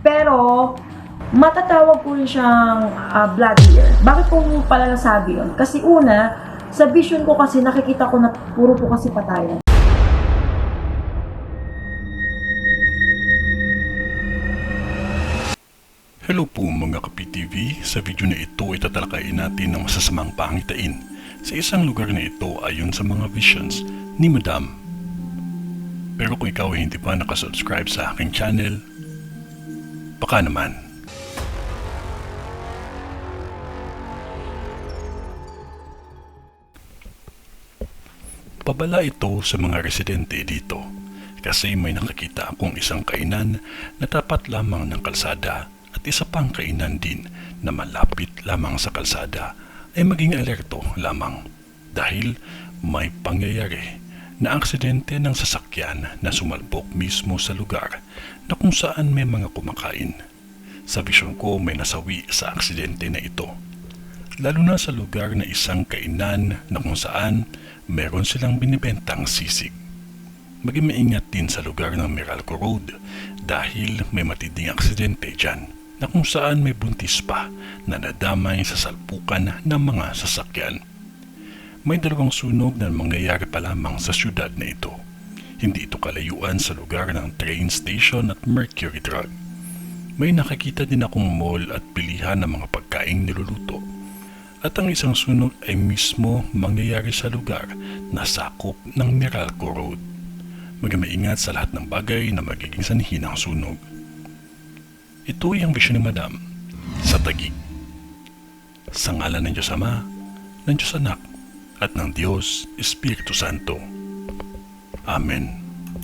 Pero, matatawag ko rin siyang bloodier. Bakit ko pala nasabi yun? Kasi una, sa vision ko kasi nakikita ko na puro po kasi patayan. Hello po mga Kapi-TV, sa video na ito ay tatalakayin natin ang masasamang pangitain sa isang lugar na ito ayon sa mga visions ni Madam. Pero kung ikaw ay hindi pa nakasubscribe sa aking channel, baka naman. Pabala ito sa mga residente dito kasi may nakakita akong isang kainan na tapat lamang ng kalsada at isa pang kainan din na malapit lamang sa kalsada ay maging alerto lamang dahil may pangyayari na aksidente ng sasakyan na sumalpok mismo sa lugar na kung saan may mga kumakain. Sa visyon ko may nasawi sa aksidente na ito. Lalo na sa lugar na isang kainan na kung saan meron silang binibentang sisig. Maging maingat din sa lugar ng Meralco Road dahil may matinding aksidente dyan na kung saan may buntis pa na nadamay sa salpukan ng mga sasakyan. May dalawang sunog na mangyayari pa lamang sa syudad na ito. Hindi ito kalayuan sa lugar ng train station at Mercury Drug. May nakakita din akong mall at bilihan ng mga pagkaing niluluto. At ang isang sunog ay mismo mangyayari sa lugar na sakop ng Meralco Road. Maging maingat sa lahat ng bagay na magiging sanhi ng sunog. Ito ay ang vision ni Madam sa Taguig. Sa ngalan ng Diyos Ama, ng Diyos Anak, at ng Diyos Espiritu Santo. Amen.